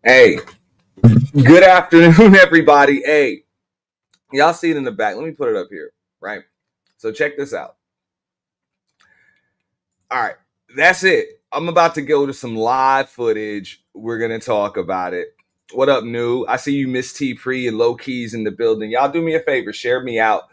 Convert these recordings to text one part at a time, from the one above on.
Hey, good afternoon, everybody. Hey, y'all see it in the back. Let me put it up here, right? So check this out. All right, that's it. I'm about to go to some live footage. We're going to talk about it. What up, New? I see you, Miss T Pre and Low Keys in the building. Y'all do me a favor, share me out.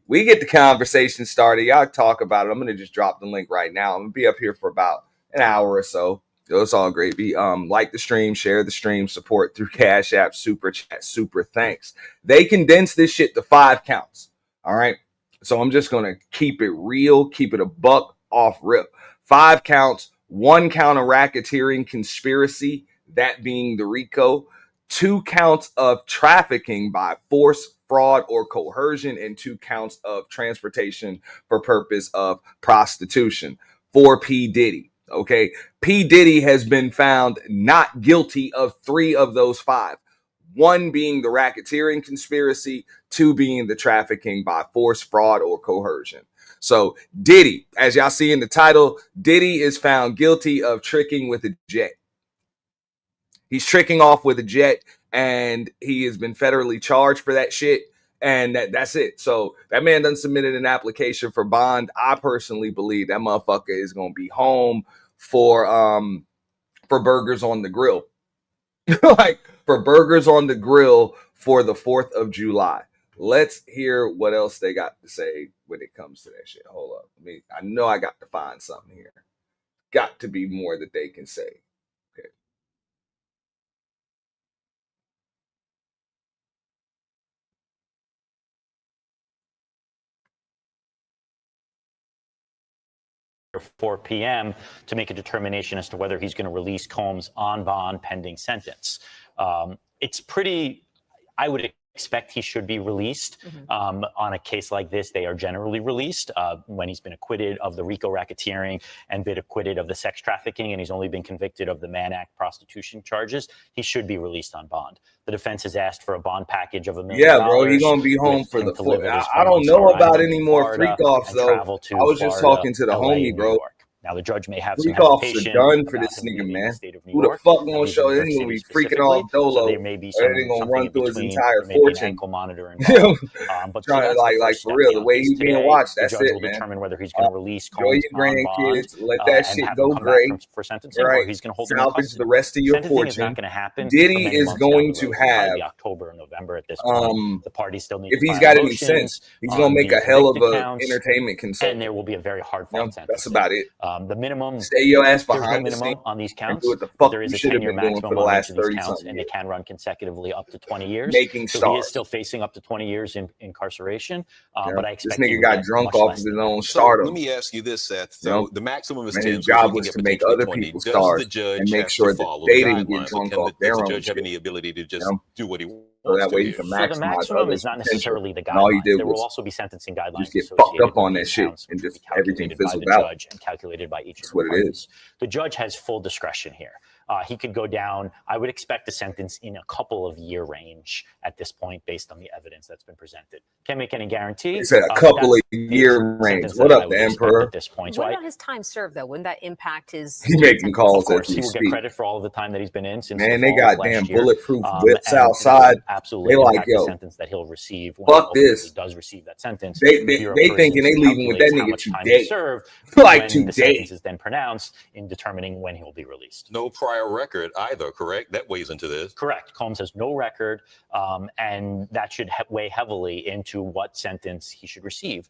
We get the conversation started. Y'all talk about it. I'm going to just drop the link right now. I'm going to be up here for about an hour or so. It's all great. Like the stream, share the stream, support through Cash App, Super Chat, Super Thanks. They condense this shit to 5 counts. All right. So I'm just going to keep it real, keep it a buck off rip. 5 counts, 1 count of racketeering conspiracy, that being the RICO, 2 counts of trafficking by force, fraud, or coercion, and 2 counts of transportation for purpose of prostitution for P. Diddy. Okay, P. Diddy has been found not guilty of 3 of those 5. 1 being the racketeering conspiracy, 2 being the trafficking by force, fraud, or coercion. So Diddy, as y'all see in the title, Diddy is found guilty of tricking with a jet. He's tricking off with a jet, and he has been federally charged for that shit. And that's it. So that man done submitted an application for bond. I personally believe that motherfucker is going to be home for burgers on the grill. Like for burgers on the grill for the 4th of July. Let's hear what else they got to say when it comes to that shit. Hold up. I know I got to find something here. Got to be more that they can say. Okay. Or 4 p.m. to make a determination as to whether he's going to release Combs on bond pending sentence. It's pretty, I would expect he should be released. On a case like this, they are generally released when he's been acquitted of the RICO racketeering and been acquitted of the sex trafficking, and he's only been convicted of the Mann Act prostitution charges. He should be released on bond. The defense has asked for a bond package of $1 million. Yeah, bro, he's gonna be home for the 4th. I don't know about any more freak-offs, though. I was just talking to the homie, bro. Now, the judge may have some hesitation. Done for this nigga, man. Who the fuck gonna show? They ain't gonna be freaking off Dolo. So there may be some, they gonna run through his entire maybe fortune. An ankle monitor involved. But trying to like for real, the way he's being watched. That's it, man. The judge will determine whether he's going to release Combs enjoy your grandkids. Let that shit go great. For sentencing, right. Or he's going to hold them in salvage the rest of your sentencing fortune. Is not going to happen. Diddy is going to have October or November at this point. The parties still need. If he's got any sense, he's gonna make a hell of a entertainment consultant. And there will be a very hard fight sentence. That's about it. The minimum. Stay your ass behind. Minimum on these counts. Do what the fuck there is you a should have 10-year been doing maximum for the last 30 counts, something and years. they can run consecutively up to 20 years. Making so stars. He is still facing up to 20 years in incarceration. But I expect this nigga got drunk off of his own stardom. Let me ask you this, Seth. So the maximum is 10. His job was to make other people stars and make sure that they didn't get drunk off their own. Does the judge have any ability to just do what he wants? So that way you to can do? maximize. So the maximum is not necessarily the guidelines. All he did there was will also be sentencing guidelines. Just get fucked up on that shit and just everything fizzled out. And calculated by each. That's what it is. The judge has full discretion here. He could go down. I would expect a sentence in a couple of year range at this point, based on the evidence that's been presented. Can't make any guarantee. It's a couple of year range. What up, the Emperor? At this point, what about his time served though? Wouldn't that impact his? He's making calls. Of course, he will get credit for all of the time that he's been in since. Man, they got damn bulletproof whips outside. Absolutely, they like, yo, the sentence that he'll receive when fuck this. He does receive that sentence. They thinking they leaving with that nigga today. Served like when today. The sentence is then pronounced in determining when he will be released. No prior record either, correct? That weighs into this. Correct. Combs has no record, and that should weigh heavily into what sentence he should receive.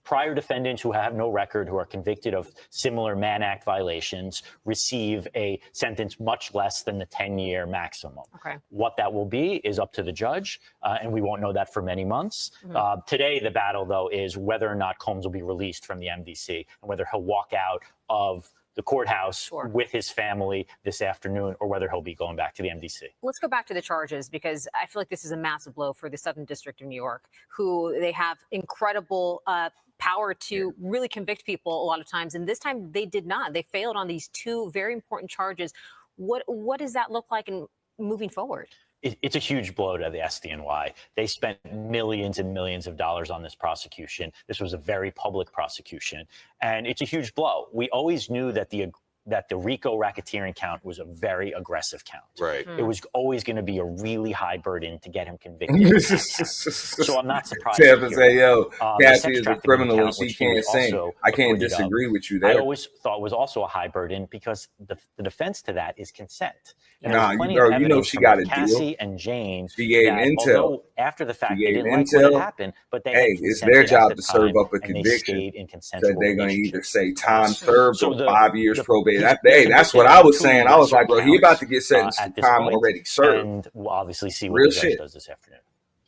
Prior defendants who have no record, who are convicted of similar Mann Act violations, receive a sentence much less than the 10-year maximum. Okay. What that will be is up to the judge, and we won't know that for many months. Mm-hmm. Today, the battle, though, is whether or not Combs will be released from the MDC and whether he'll walk out of the courthouse with his family this afternoon, or whether he'll be going back to the MDC. Let's go back to the charges, because I feel like this is a massive blow for the Southern District of New York, who they have incredible power to really convict people a lot of times. And this time they did not. They failed on these two very important charges. What does that look like in moving forward? It's a huge blow to the SDNY. They spent millions and millions of dollars on this prosecution. This was a very public prosecution, and it's a huge blow. We always knew that the RICO racketeering count was a very aggressive count. Right. It was always going to be a really high burden to get him convicted. So I'm not surprised. Tampa say, yo, Cassie is a criminal and she can't sing. I can't disagree with you there. I always thought was also a high burden because the defense to that is consent. And nah, girl, you know she got a deal. Cassie and Jane. She gave intel. After the fact, they didn't like what happened, but they it's their job to serve up a conviction that they're going to either say time served or 5 years probation. That's what I was saying. I was like, bro, he about to get sentenced to time already served. And we'll obviously see what the judge does this afternoon.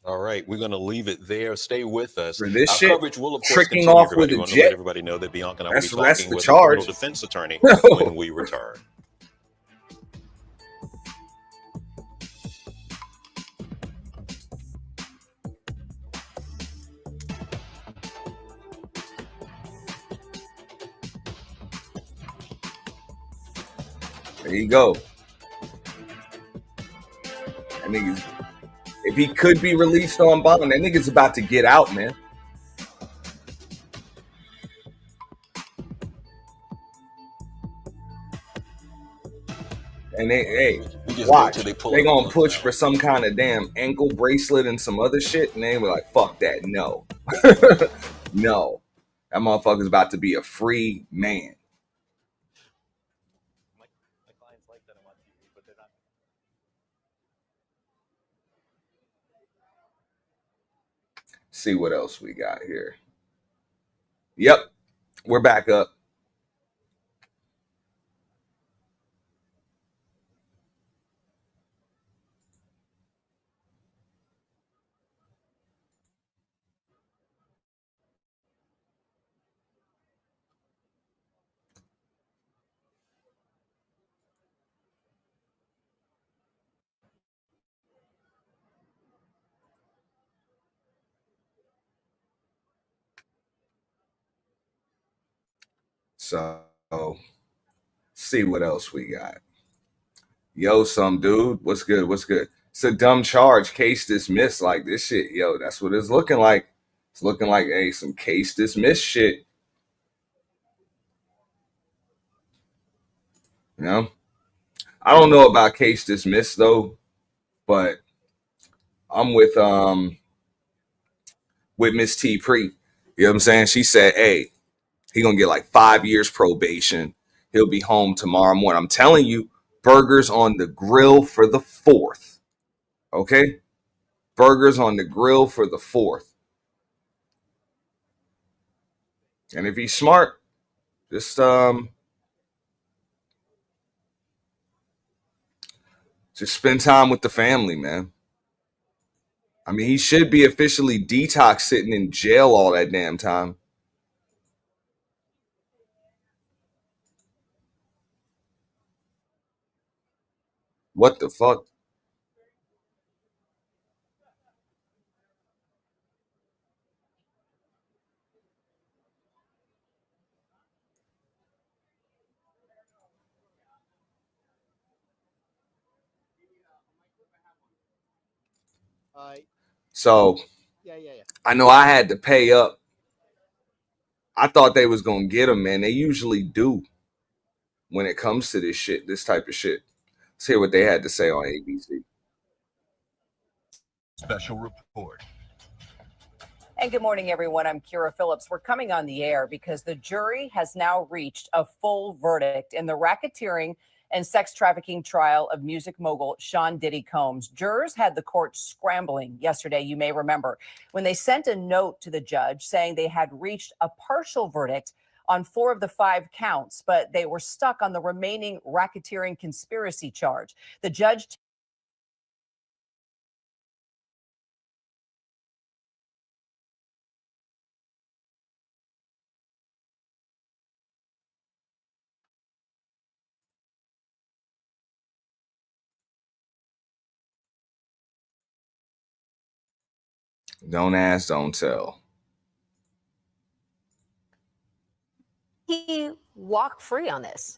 All right, we're going to leave it there. Stay with us. For this Our shit, coverage will, of course, tricking continue. off with a jet. Let everybody know that Bianca and I will be talking with the a criminal defense attorney when we return. There you go. That nigga's, if he could be released on bond, that nigga's about to get out, man. And watch. They gonna push for some kind of damn ankle bracelet and some other shit, and they were like, fuck that, no. No. That motherfucker's about to be a free man. See what else we got here. Yep, we're back up. So, see what else we got. Yo, some dude, what's good? What's good? It's a dumb charge, case dismissed. Like this shit, yo, that's what it's looking like. It's looking like, hey, some case dismissed shit. You know, I don't know about case dismissed though, but I'm with Miss T Pre. You know what I'm saying? She said, hey, he gonna get like 5 years probation. He'll be home tomorrow morning. I'm telling you, burgers on the grill for the 4th. Okay? Burgers on the grill for the 4th. And if he's smart, just spend time with the family, man. I mean, he should be officially detox sitting in jail all that damn time. What the fuck? So I know I had to pay up. I thought they was gonna get him, man. They usually do when it comes to this shit, this type of shit. Let's hear what they had to say on ABC. Special report. And good morning, everyone. I'm Kira Phillips. We're coming on the air because the jury has now reached a full verdict in the racketeering and sex trafficking trial of music mogul Sean Diddy Combs. Jurors had the court scrambling yesterday, you may remember, when they sent a note to the judge saying they had reached a partial verdict on 4 of the 5 counts, but they were stuck on the remaining racketeering conspiracy charge. The judge Don't ask, don't tell. He walked free on this.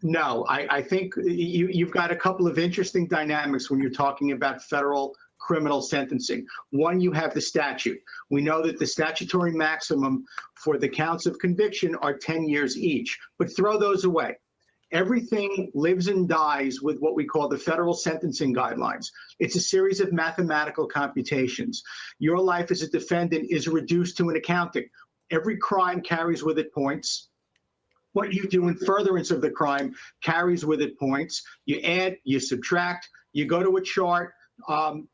No, I think you've got a couple of interesting dynamics when you're talking about federal criminal sentencing. One, you have the statute. We know that the statutory maximum for the counts of conviction are 10 years each, but throw those away. Everything lives and dies with what we call the federal sentencing guidelines. It's a series of mathematical computations. Your life as a defendant is reduced to an accounting. Every crime carries with it points. What you do in furtherance of the crime carries with it points. You add, you subtract, you go to a chart.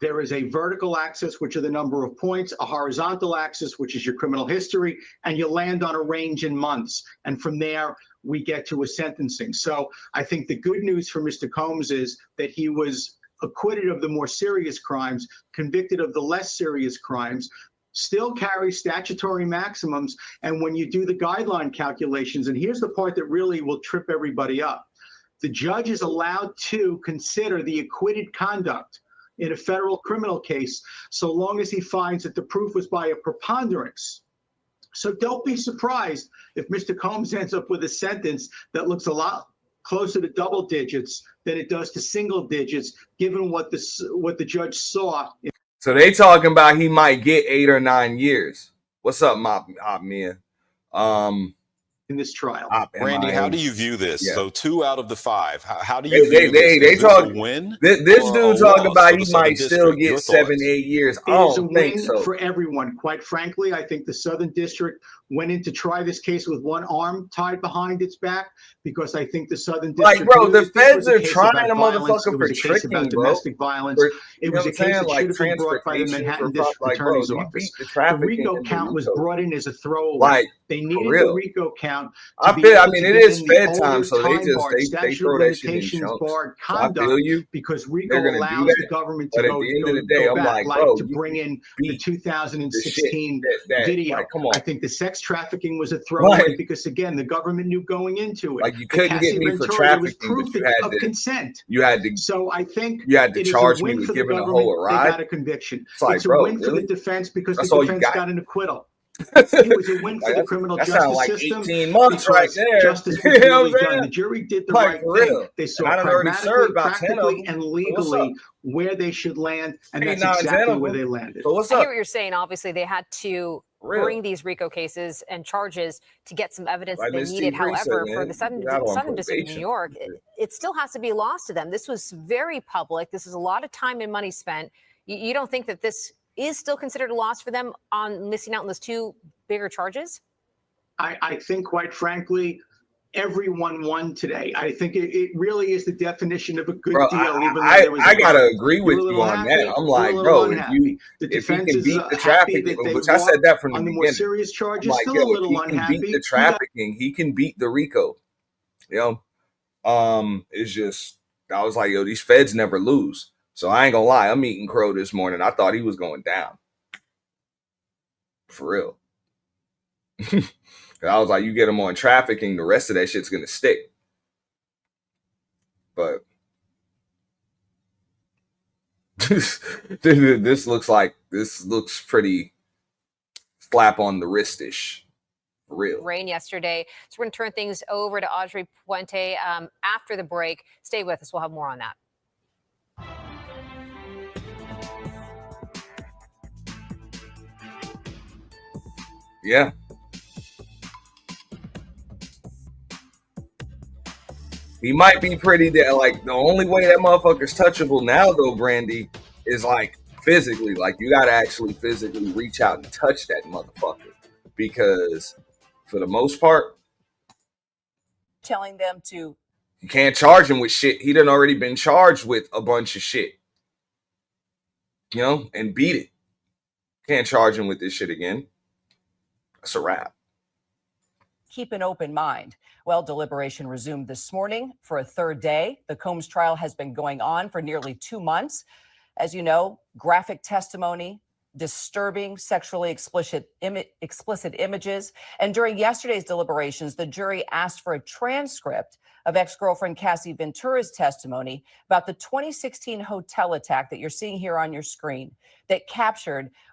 There is a vertical axis, which are the number of points, a horizontal axis, which is your criminal history, and you land on a range in months. And from there, we get to a sentencing. So I think the good news for Mr. Combs is that he was acquitted of the more serious crimes, convicted of the less serious crimes, still carries statutory maximums. And when you do the guideline calculations, and here's the part that really will trip everybody up, the judge is allowed to consider the acquitted conduct in a federal criminal case, so long as he finds that the proof was by a preponderance. So don't be surprised if Mr. Combs ends up with a sentence that looks a lot closer to double digits than it does to single digits, given what the judge saw. So they talking about he might get 8 or 9 years. What's up, Mia? In this trial. Randy, how do you view this? Yeah. So 2 out of the 5. How do you view this? Is this a win? This dude talking about he might still get 7, 8 years. I don't think so. For everyone, quite frankly. I think the Southern District went in to try this case with one arm tied behind its back, because I think the Southern District, like, bro, the feds are trying a motherfucker for tricking, about domestic violence. It was a case that should have been brought by the Manhattan District Attorney's Office. The RICO count was brought in as a throwaway. They needed the RICO count. I mean, it is Fed time, so they throw that shit in chunks. I feel you, because RICO allows the government to go back, to bring in the 2016 video. Like, come on. I think the sex trafficking was a throwaway because, again, the government knew going into it. Like, you couldn't get me for trafficking, but you had to. Consent. You had to. So I think you had to charge me with giving a hoe a ride. They got a conviction. It's a win for the defense because the defense got an acquittal. It was a win for the criminal justice system. 18 months right there. Justice was really done. The jury did the right thing. They saw pragmatically, practically, and legally where they should land, and that's exactly where they landed. So what's I up? hear what you're saying. Obviously, they had to bring these RICO cases and charges to get some evidence that they needed. However, for the Southern District of New York, it still has to be lost to them. This was very public. This is a lot of time and money spent. You don't think that this is still considered a loss for them on missing out on those 2 bigger charges? I think, quite frankly, everyone won today. I think it really is the definition of a good deal. I gotta agree with you on that. I'm like, bro, if he can beat the trafficking, which I said that from the beginning. More serious charges, like, still a little if he can beat the trafficking, he can beat the RICO. You know, it's just, I was like, yo, these feds never lose. So I ain't gonna lie, I'm eating crow this morning. I thought he was going down. For real. I was like, you get him on trafficking, the rest of that shit's gonna stick. But this looks pretty slap on the wristish. For real. Rain yesterday. So we're gonna turn things over to Audrey Puente after the break. Stay with us, we'll have more on that. Yeah. He might be pretty dead. Like, the only way that motherfucker's touchable now, though, Brandy, is like physically. Like, you got to actually physically reach out and touch that motherfucker. Because for the most part, telling them to. you can't charge him with shit. He done already been charged with a bunch of shit. You know, and beat it. Can't charge him with this shit again. That's a wrap. Keep an open mind. Well, deliberation resumed this morning for a third day. The Combs trial has been going on for nearly 2 months. As you know, graphic testimony, disturbing sexually explicit images. And during yesterday's deliberations, the jury asked for a transcript of ex-girlfriend Cassie Ventura's testimony about the 2016 hotel attack that you're seeing here on your screen that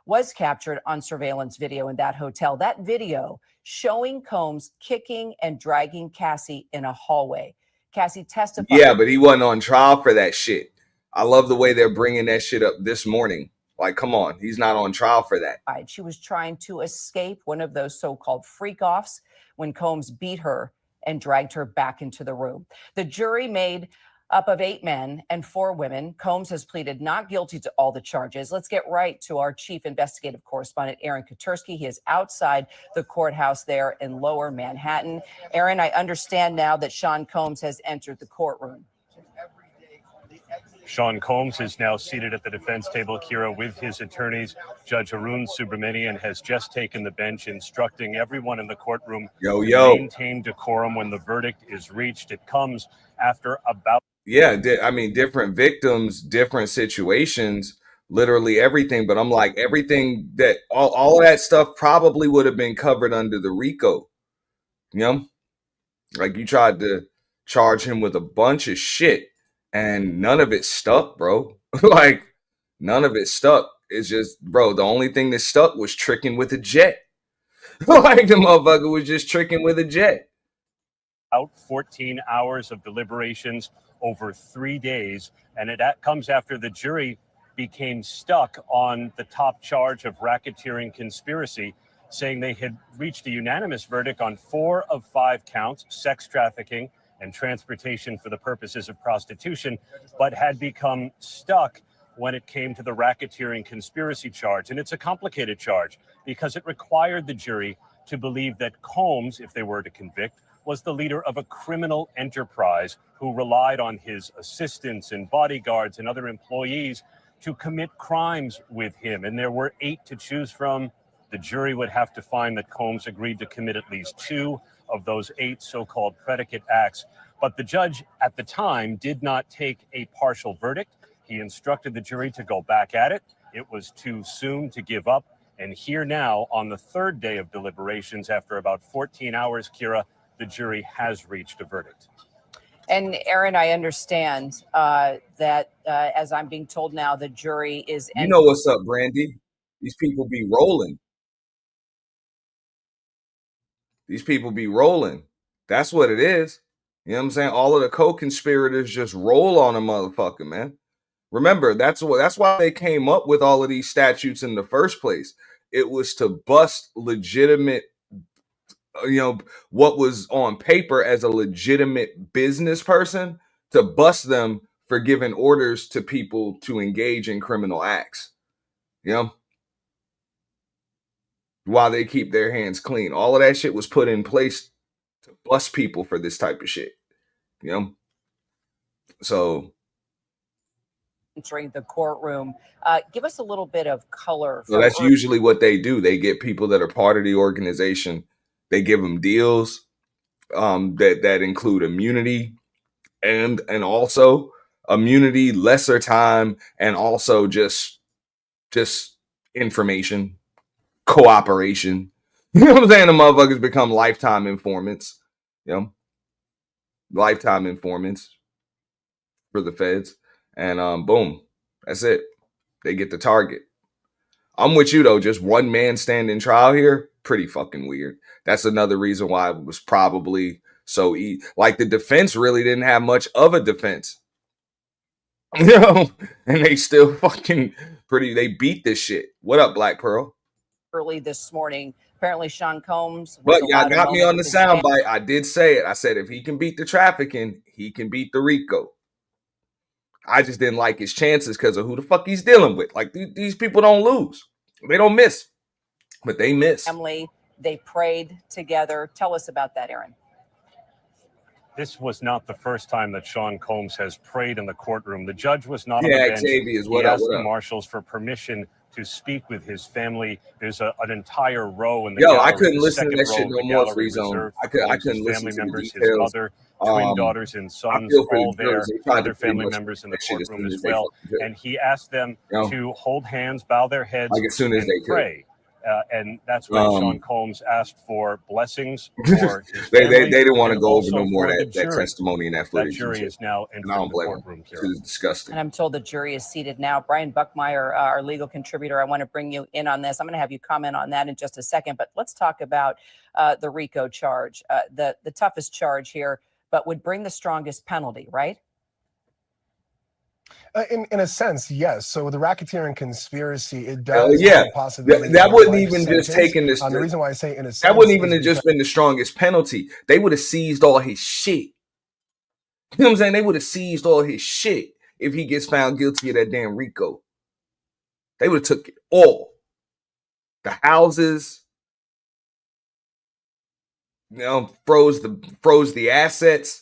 was captured on surveillance video in that hotel. That video showing Combs kicking and dragging Cassie in a hallway. Cassie testified. Yeah, but he wasn't on trial for that shit. I love the way they're bringing that shit up this morning. Like, come on, he's not on trial for that. She was trying to escape one of those so-called freak-offs when Combs beat her and dragged her back into the room. The jury made up of 8 men and 4 women. Combs has pleaded not guilty to all the charges. Let's get right to our chief investigative correspondent, Aaron Katersky. He is outside the courthouse there in Lower Manhattan. Aaron, I understand now that Sean Combs has entered the courtroom. Sean Combs is now seated at the defense table, Kira, with his attorneys. Judge Arun Subramanian has just taken the bench, instructing everyone in the courtroom to maintain decorum when the verdict is reached. It comes after about... Yeah, I mean, different victims, different situations, literally everything. But I'm like, everything that, all of that stuff probably would have been covered under the RICO. You know? Like, you tried to charge him with a bunch of shit. And none of it stuck, bro. Like, none of it stuck. It's just, bro, the only thing that stuck was tricking with a jet. Like, the motherfucker was just tricking with a jet. Out 14 hours of deliberations over 3 days. And that comes after the jury became stuck on the top charge of racketeering conspiracy, saying they had reached a unanimous verdict on 4 of 5 counts, sex trafficking, and transportation for the purposes of prostitution, but had become stuck when it came to the racketeering conspiracy charge. And it's a complicated charge because it required the jury to believe that Combs, if they were to convict, was the leader of a criminal enterprise who relied on his assistants and bodyguards and other employees to commit crimes with him. And there were 8 to choose from. The jury would have to find that Combs agreed to commit at least 2 of those 8 so-called predicate acts. But the judge at the time did not take a partial verdict. He instructed the jury to go back at it. It was too soon to give up. And here now, on the 3rd day of deliberations, after about 14 hours, Kira, the jury has reached a verdict. And Aaron, I understand that, as I'm being told now, the jury is... You know what's up, Brandy? These people be rolling. These people be rolling. That's what it is. You know what I'm saying? All of the co-conspirators just roll on a motherfucker, man. Remember, that's why they came up with all of these statutes in the first place. It was to bust legitimate, you know, what was on paper as a legitimate business person, to bust them for giving orders to people to engage in criminal acts. You know? While they keep their hands clean. All of that shit was put in place to bust people for this type of shit. You know? So... entering the courtroom. Give us a little bit of color. So that's usually what they do. They get people that are part of the organization. They give them deals that include immunity and also immunity, lesser time, and also just information. Cooperation. You know what I'm saying? The motherfuckers become lifetime informants. You know? Lifetime informants for the feds. And boom. That's it. They get the target. I'm with you though. Just one man standing trial here. Pretty fucking weird. That's another reason why it was probably so like the defense really didn't have much of a defense. You know? And they still fucking they beat this shit. What up, Black Pearl? Early this morning, Apparently, Sean Combs was But y'all allowed a got me moment on the with his family. soundbite. I did say it. I said if he can beat the trafficking, he can beat the RICO. I just didn't like his chances because of who the fuck he's dealing with. Like these people don't lose. They don't miss, but they miss. Family, they prayed together. Tell us about that, Aaron. This was not the first time that Sean Combs has prayed in the courtroom. The judge was not on Yeah, the bench. Xavier's, what He up, asked what the up? marshals for permission to speak with his family. There's an entire row in the Yo, gallery. I couldn't the listen to second that row shit of no the more, gallery Free Zone. reserved I for couldn't Combs' listen family to the members, his details. mother, twin daughters and I sons, feel for all the jurors. there, They tried other to pretty family much members in the that shit as courtroom soon as as they well. fucking could. And he asked them You know? to hold hands, bow their heads, Like as soon as and they could. pray. And that's when Sean Combs asked for blessings for his they family. didn't want to and go over also no more for of the that jury. testimony and that That footage. jury is now And I entering don't the blame them. courtroom, Shit Kira. is disgusting. And I'm told the jury is seated now. Brian Buckmeyer, our legal contributor, I want to bring you in on this. I'm going to have you comment on that in just a second. But let's talk about the RICO charge, the toughest charge here, but would bring the strongest penalty, right? In a sense, yes. So the racketeering conspiracy, it does yeah. have a possibility That of wouldn't life even sentence. just taken this. The reason why I say in a sense, that wouldn't even is have just been the strongest penalty. They would have seized all his shit. You know what I'm saying? They would have seized all his shit if he gets found guilty of that damn RICO. They would have took it all. The houses, you know, froze the assets.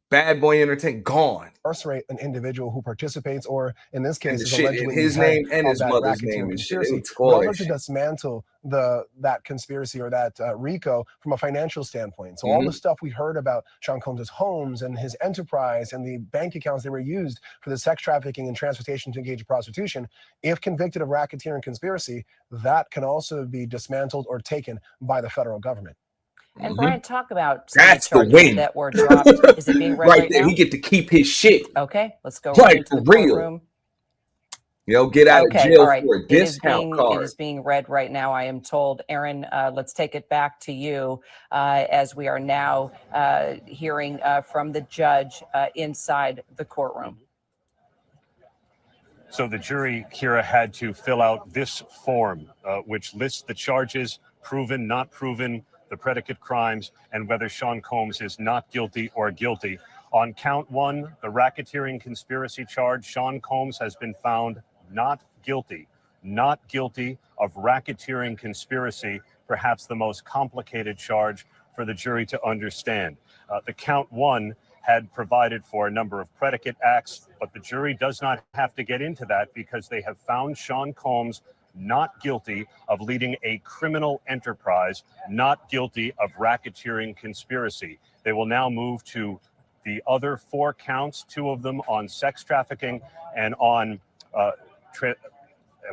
Bad Boy Entertainment gone. Incarcerate an individual who participates, or in this case, And the is shit in allegedly his the head name and of his that mother's racketeering name and shit. They conspiracy, would but call also that to shit. dismantle that conspiracy or that RICO from a financial standpoint. So all the stuff we heard about Sean Combs' homes and his enterprise and the bank accounts that were used for the sex trafficking and transportation to engage in prostitution, if convicted of racketeering conspiracy, that can also be dismantled or taken by the federal government. And Brian, talk about some That's of the the charges win. that were dropped. Is it being read right there, now? he get to keep his shit. Okay, let's go right into the courtroom. You know, get out of jail all right. for a discount card. It is being read right now, I am told. Aaron, let's take it back to you as we are now hearing from the judge inside the courtroom. So the jury, Kira, had to fill out this form, which lists the charges, proven, not proven, the predicate crimes, and whether Sean Combs is not guilty or guilty. On count one, the racketeering conspiracy charge, Sean Combs has been found not guilty of racketeering conspiracy, perhaps the most complicated charge for the jury to understand. The count one had provided for a number of predicate acts, but the jury does not have to get into that because they have found Sean Combs not guilty of leading a criminal enterprise, not guilty of racketeering conspiracy. They will now move to the other four counts, two of them on sex trafficking and on, and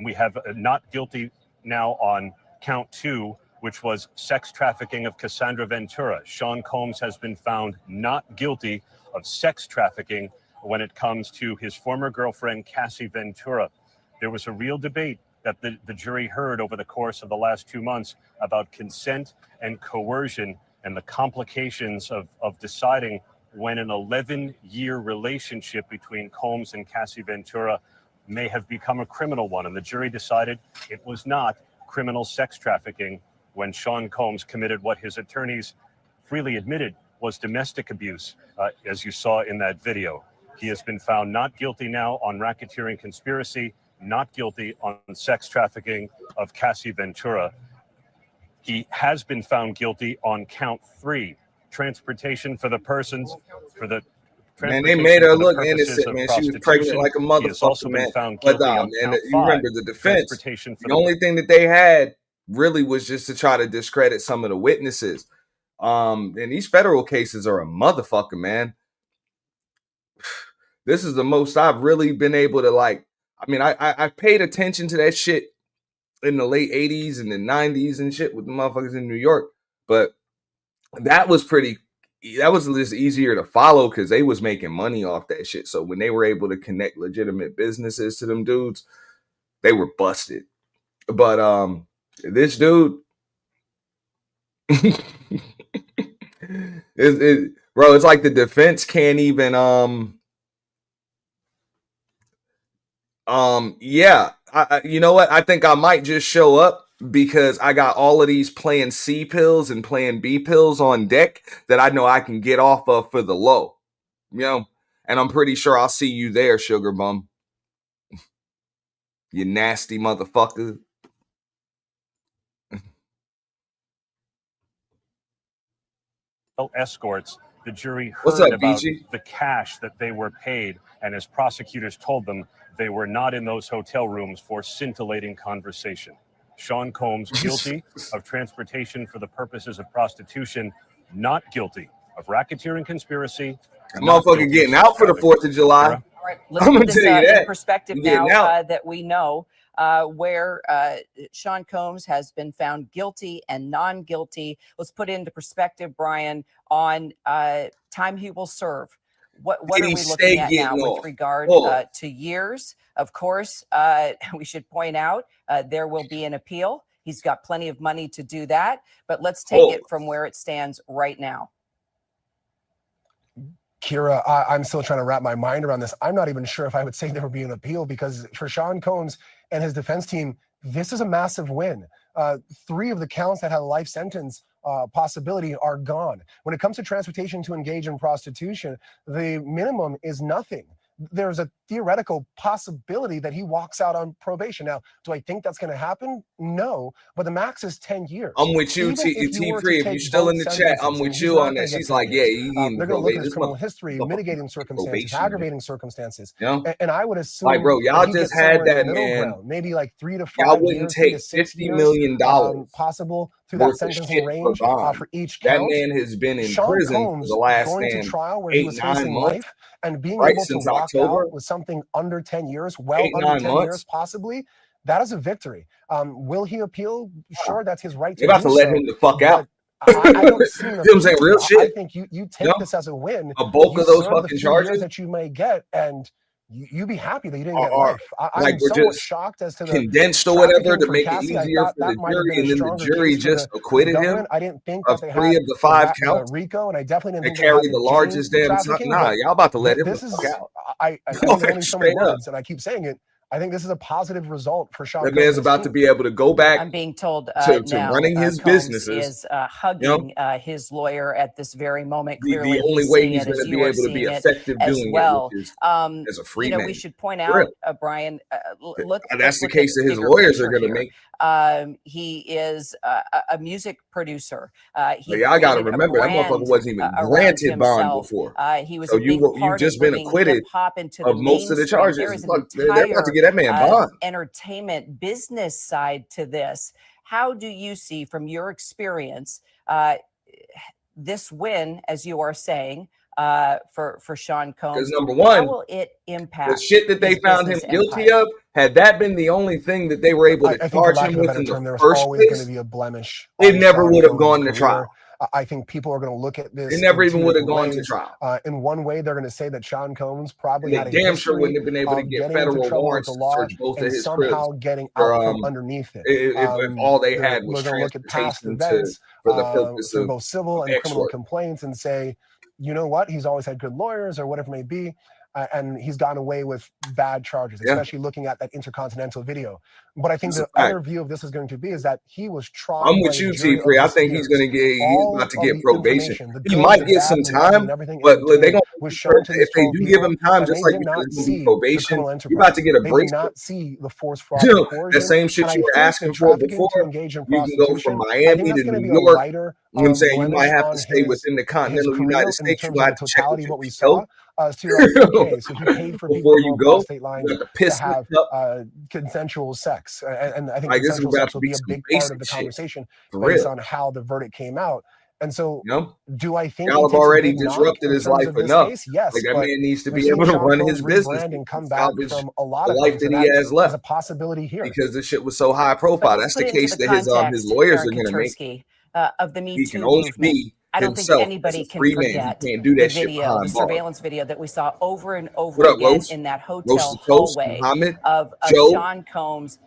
we have not guilty now on count two, which was sex trafficking of Cassandra Ventura. Sean Combs has been found not guilty of sex trafficking when it comes to his former girlfriend, Cassie Ventura. There was a real debate that the jury heard over the course of the last 2 months about consent and coercion and the complications of deciding when an 11-year relationship between Combs and Cassie Ventura may have become a criminal one. And the jury decided it was not criminal sex trafficking when Sean Combs committed what his attorneys freely admitted was domestic abuse, as you saw in that video. He has been found not guilty now on racketeering conspiracy, not guilty on sex trafficking of Cassie Ventura. He has been found guilty on count three, transportation for the persons, for the Man, they made her look innocent, man. She was pregnant prostitution. like a He has also motherfucker, been man. found But guilty on man, count you five, remember the defense. transportation for The only thing that they had really was just to try to discredit some of the witnesses. And these federal cases are a motherfucker, man. This is the most I've really been able to like. I mean, I paid attention to that shit in the late 80s and the 90s and shit with the motherfuckers in New York. But that was just easier to follow because they was making money off that shit. So when they were able to connect legitimate businesses to them dudes, they were busted. But this dude, bro, it's like the defense can't even yeah. You know what? I think I might just show up because I got all of these plan C pills and plan B pills on deck that I know I can get off of for the low. You know, and I'm pretty sure I'll see you there, sugar bum. You nasty motherfucker. Escorts, the jury What's heard up, about BG? the cash that they were paid, and as prosecutors told them, they were not in those hotel rooms for scintillating conversation. Sean Combs guilty of transportation for the purposes of prostitution, not guilty of racketeering conspiracy. That motherfucker getting out for the 4th of July. All right, let's put this in perspective now that we know where Sean Combs has been found guilty and non-guilty. Let's put into perspective, Brian, on time he will serve. What are we looking at now with regard to years? Of course, we should point out there will be an appeal. He's got plenty of money to do that. But let's take it from where it stands right now. Kira, I'm still trying to wrap my mind around this. I'm not even sure if I would say there would be an appeal, because for Sean Combs and his defense team, this is a massive win. 3 of the counts that had a life sentence possibility are gone. When it comes to transportation to engage in prostitution, the minimum is nothing. There's a theoretical possibility that he walks out on probation. Now, do I think that's going to happen? No, but the max is 10 years. I'm with you, T3. If you're still in the chat, I'm with you on that. She's like, yeah, they're going to look at his criminal history, mitigating circumstances, aggravating circumstances. Yeah. And I would assume, like, bro, y'all just had that, man. Maybe like 3 to 5 y'all wouldn't take $50 million possible through that sentencing range for each count. That man has been in Sean prison Combs for the last going to trial where 8, he was 9 facing months. life and being Right, able to since walk October. out with something under 10 years, well 8, under 9 10 months. years possibly, that is a victory. Will he appeal? Sure, that's his right to They're about to let him the fuck out. I don't see You know what I'm saying? Real shit. I think you take this as a win. A bulk of those serve the fucking few years charges that you may get, and you be happy that you didn't get are life. I'm like, we're somewhat just shocked as to the condensed or whatever trafficking to for make it Cassie. I easier thought for the that might have jury, been a and then the stronger jury case for just the acquitted him government. I didn't think of that they 3 had of the 5 counts. RICO, and I definitely didn't They think they had carry the largest damn trafficking. nah, y'all about to let him the This is fuck out. I know only so many Straight up. words, and I keep saying it. I think this is a positive result for Sean That Combs. man's about to be able to go back. I'm being told to now running his Combs businesses. is hugging his lawyer at this very moment. Clearly, The only way he's going to be able to be effective doing it, which is as a free man. We should point out, Brian, that's the case that his lawyers are going to make. He is a music producer. I got to remember, that motherfucker wasn't even granted bond before. He was so you've just been acquitted of most of the charges. They're about to get that man bond. Entertainment business side to this. How do you see, from your experience, this win, as you are saying, for Sean Combs? Because number one, how will it impact the shit that they found him guilty of? Had that been the only thing that they were able to charge him with in the first place, going to be a blemish. It never would have gone to trial. I think people are going to look at this. It never even would have gone to trial. In one way, they're going to say that Sean Combs probably had a damn sure wouldn't have been able to get federal warrants to search both of his somehow getting out from underneath it. If all they had was we're going to look at past transportation events for the purpose of both civil and criminal complaints and say, you know what, he's always had good lawyers or whatever it may be. And he's gotten away with bad charges, especially looking at that Intercontinental video. But I think the other view of this is going to be is that he was trying. I'm with you, T3. I think he's going to get. He's about to get probation. He might get some time, but they're going to. If they do give him time, just like because he's going to be probation, you're about to get a break. Not see the force fraud. The same shit you were asking for before. You can go from Miami to New York. You know what I'm saying? You might have to stay within the continental United States. You might have to check with what we saw. So he paid for people to go state lines to have consensual sex, and I think consensual sex will be a big part of the conversation based on how the verdict came out. And so, do I think y'all have already disrupted his life enough? Yes, like that man needs to be able to run his business and come back from a lot of life that he has left. A possibility here because this shit was so high profile. That's the case that his lawyers are going to make. Of the Me Too only movement. be I don't think anybody can forget the video, the surveillance video that we saw over and over again in that hotel hallway of Sean Combs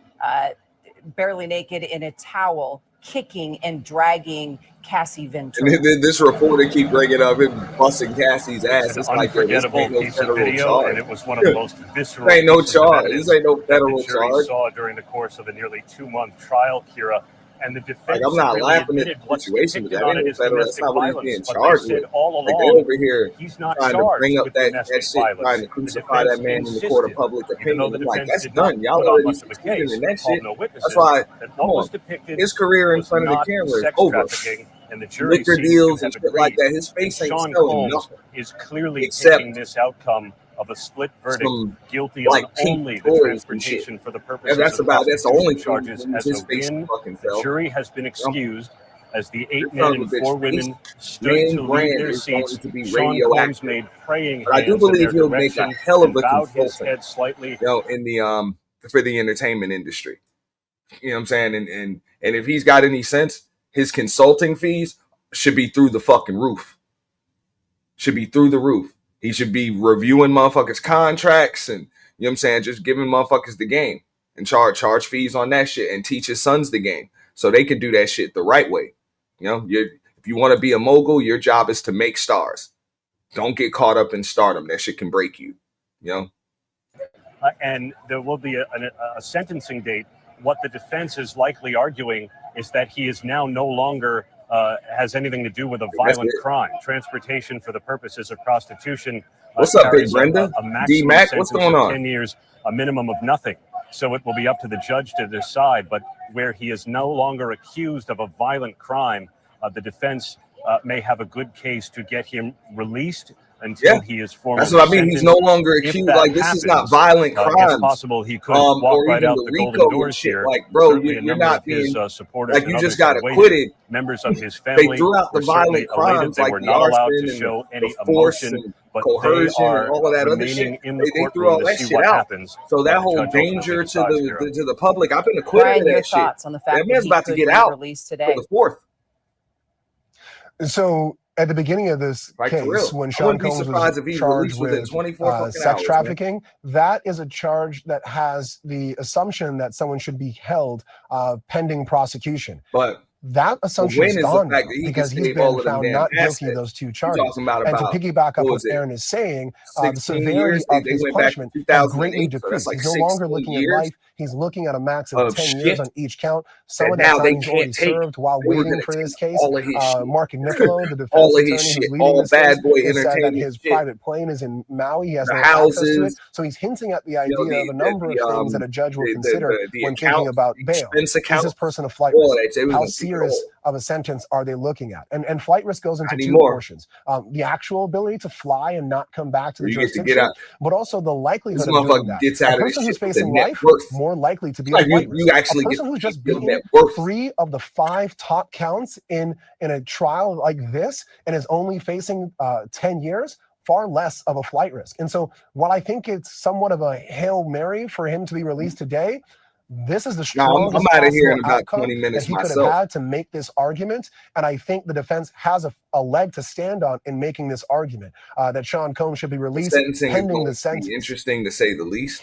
barely naked in a towel kicking and dragging Cassie Ventura. And this reporter keep bringing up him busting Cassie's ass. It's It's an like, yo, this unforgettable ain't no piece of federal video, charge. and it was one of the most visceral This ain't no pieces of charge. evidence This ain't no that federal the jury charge. saw during the course of a nearly 2-month trial, Kira. And the defense Like, I'm not really laughing at admitted the what's situation, but depicted that on ain't it no is federal. That's domestic not what he's violence. being But charged they said with. all Like, they along, over here he's not trying to charged bring up with that domestic shit, violence. trying to The crucify defense that man in the court of insisted, public even though opinion. the I'm like, defense that's did not done. Y'all put on already much of a succeeded case in that and called shit. no witnesses, That's why, that come what was on. depicted His career in was front of the not camera is sex over. trafficking, and the jury Liquor seems deals to and have shit like agreed. that. His And face ain't Sean selling Combs nothing is clearly except taking this outcome of a split verdict some guilty on like pink only the toys and shit. transportation for the And purposes that's of about that's the only prostitution thing charges that moves as a his face to win. fucking The sell. jury has been You know? excused as the 8 This men son of a and bitch 4 face women stood main to leave brand their is going seats. to be Sean Combs radioactive. made praying But I do hands in believe their he'll make a direction hell of and a bowed his consultant, head slightly. you know, in the for the entertainment industry. You know what I'm saying? And if he's got any sense, his consulting fees should be through the fucking roof. Should be through the roof. He should be reviewing motherfuckers' contracts and, you know what I'm saying, just giving motherfuckers the game and charge fees on that shit and teach his sons the game so they can do that shit the right way. You know, if you want to be a mogul, your job is to make stars. Don't get caught up in stardom. That shit can break you. You know? And there will be a sentencing date. What the defense is likely arguing is that he is now no longer has anything to do with a violent crime. Transportation for the purposes of prostitution. What's up, Big carries Brenda? A maximum D-Mac, sentence what's going of on? 10 years, a minimum of nothing. So it will be up to the judge to decide. But where he is no longer accused of a violent crime, the defense may have a good case to get him released until he is formally That's what I mean. He's no longer If accused. that Like, this is not violent crimes. It's possible he could walk or right even out the the golden RICO and doors shit. here. Like, bro, Certainly a you're number not of his being supporters like, and you just others are got waiting. acquitted. Members of his They family threw out the were certainly violent elated. crimes They like were the not allowed arson to and show any the force emotion, and but they coercion are and all of that other remaining shit. in the They threw all courtroom to that see shit what out. happens. So that The whole judge ultimately danger to decides, Kira. the public, I've been acquitted Brian, of your that shit. thoughts on the fact That that man's he about to could get be out released for today? the 4th. So at the beginning of this Like, for case, real. when I Sean wouldn't be Combs was surprised if he's charged released within with 24 fucking sex hours, man. trafficking, that is a charge that has the assumption that someone should be held pending prosecution. But that the assumption win is is the gone fact now that he can because he's save all been of them found damn not guilty of assets. those 2 You're charges. talking about And to piggyback up what what was it? Aaron is saying, the 16 severity years. of They his went back to punishment has 2008, greatly so that's decreased. like He's no longer 16 looking at years life. He's looking at a max of of 10 years shit on each count. Some that of that now they time he's already can't take. served while They were waiting going for to this take case. all of his shit. Mark Nicolo, the defense All of his attorney shit. who's leading All this case, bad boy has said that entertainment his shit. private plane is in Maui. He has The no access to it. houses. So he's hinting at the You know, idea of a number of things that a judge will consider the when thinking accounts, about the bail. expense Is account, this person a flight all risk? that. They was How going to take it serious all. of a sentence are they looking at? And flight risk goes into Not 2 anymore. portions. The actual ability to fly and not come back to the You get to get jurisdiction, out. but also the This likelihood of doing motherfucker that. gets A out of this person who's shit with a facing net life, worth. more likely to be a Like, flight risk. you A actually get person to who's keep just your beaten net worth. 3 of the 5 top counts in a trial like this and is only facing 10 years, far less of a flight risk. And so while I think it's somewhat of a Hail Mary for him to be released today, this is the strongest I'm out of here possible in about outcome 20 minutes that he could have myself. had to make this argument. And I think the defense has a leg to stand on in making this argument that Sean Combs should be The released sentencing is pending going the to sentence. be interesting to say the least.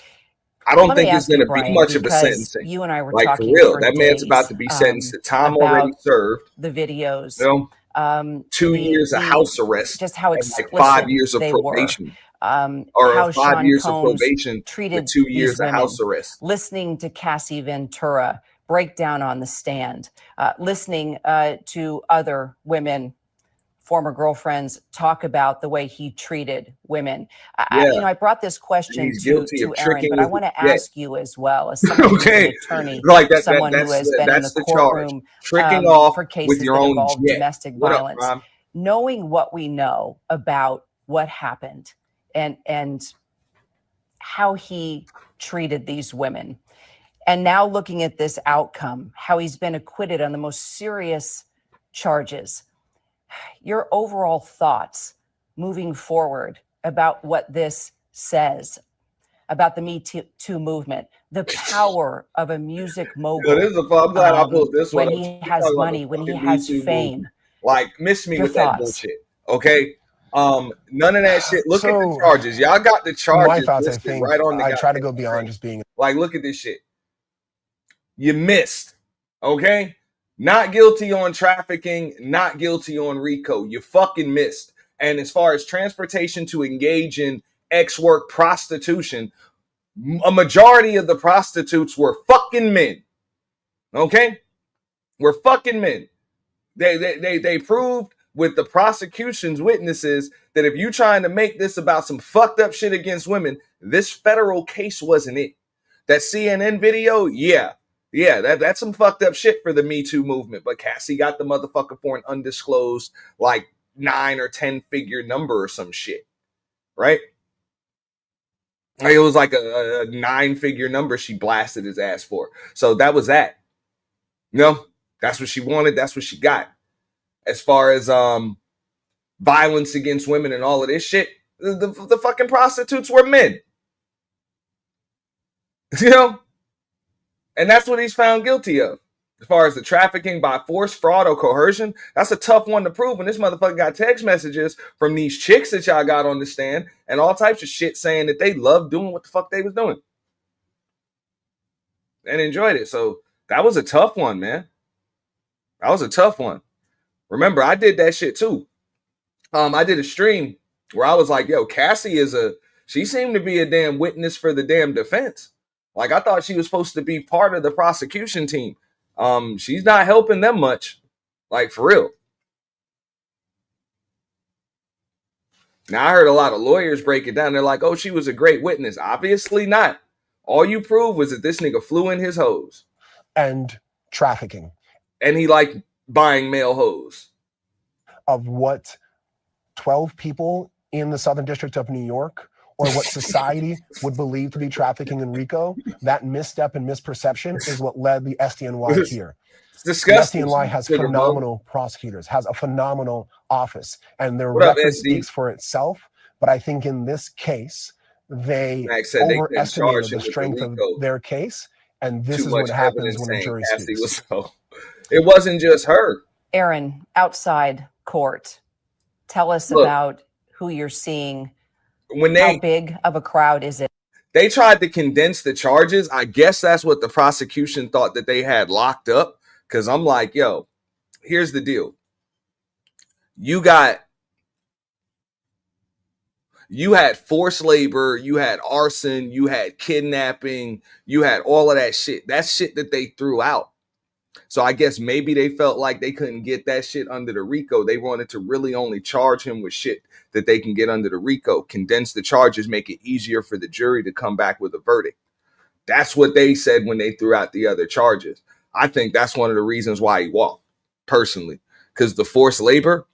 I don't Let me think it's ask you, going to be Brian, much of a because sentencing. you and I were Like, for talking real, for that man's about days to be sentenced to time about already served. the videos, You know, 2 years of house arrest just how and like explicit 5 years of they were, probation, or how 5 Sean years of Combs probation with treated 2 these years of women, house arrest. listening to Cassie Ventura break down on the stand, listening to other women, former girlfriends, talk about the way he treated women. I brought this question to Aaron, but I want to ask you as well, as someone who's an attorney, like that, someone who has been in the courtroom tricking off for cases with your that own involve jet. domestic What violence. up, Prime? Knowing what we know about what happened and how he treated these women, and now looking at this outcome, how he's been acquitted on the most serious charges, your overall thoughts moving forward about what this says about the Me Too movement, the power of a music mogul. Yo, I'm glad I pulled this one. When he has money, when he has fame. Like, miss me Your with thoughts. that bullshit, okay? None of that shit. Look at the charges. Y'all got the charges My thoughts, I listed think, right on the I try to go goddamn beyond screen. just being Like, look at this shit. You missed, okay? Not guilty on trafficking, not guilty on RICO. You fucking missed. And as far as transportation to engage in ex-work prostitution, a majority of the prostitutes were fucking men. Okay? Were fucking men. They proved with the prosecution's witnesses that if you trying to make this about some fucked up shit against women, this federal case wasn't it. That CNN video, yeah, that's some fucked up shit for the Me Too movement. But Cassie got the motherfucker for an undisclosed, like 9 or 10 figure number or some shit, right? Like, it was like a 9-figure number she blasted his ass for. So that was that. No, that's what she wanted. That's what she got. As far as violence against women and all of this shit, the fucking prostitutes were men. You know? And that's what he's found guilty of. As far as the trafficking by force, fraud, or coercion, that's a tough one to prove. And this motherfucker got text messages from these chicks that y'all got on the stand and all types of shit saying that they loved doing what the fuck they was doing and enjoyed it. So that was a tough one, man. That was a tough one. Remember, I did that shit too. I did a stream where I was like, yo, Cassie she seemed to be a damn witness for the damn defense. Like, I thought she was supposed to be part of the prosecution team. She's not helping them much. Like, for real. Now, I heard a lot of lawyers break it down. They're like, oh, she was a great witness. Obviously not. All you proved was that this nigga flew in his hose. And trafficking. And he liked buying male hose. Of what 12 people in the Southern District of New York, or what society would believe to be trafficking in RICO, that misstep and misperception is what led the SDNY here. It's disgusting. The SDNY has phenomenal prosecutors, has a phenomenal office, and their What up, record SD? speaks for itself. But I think in this case, they overestimated the strength of their case, and this is what happens when a jury speaks. It wasn't just her. Aaron, outside court, tell us about who you're seeing. How big of a crowd is it? They tried to condense the charges. I guess that's what the prosecution thought that they had locked up. Because I'm like, yo, here's the deal. You had forced labor, you had arson, you had kidnapping, you had all of that shit. That's shit that they threw out. So I guess maybe they felt like they couldn't get that shit under the RICO. They wanted to really only charge him with shit that they can get under the RICO. Condense the charges, make it easier for the jury to come back with a verdict. That's what they said when they threw out the other charges. I think that's one of the reasons why he walked, personally. Because the forced labor,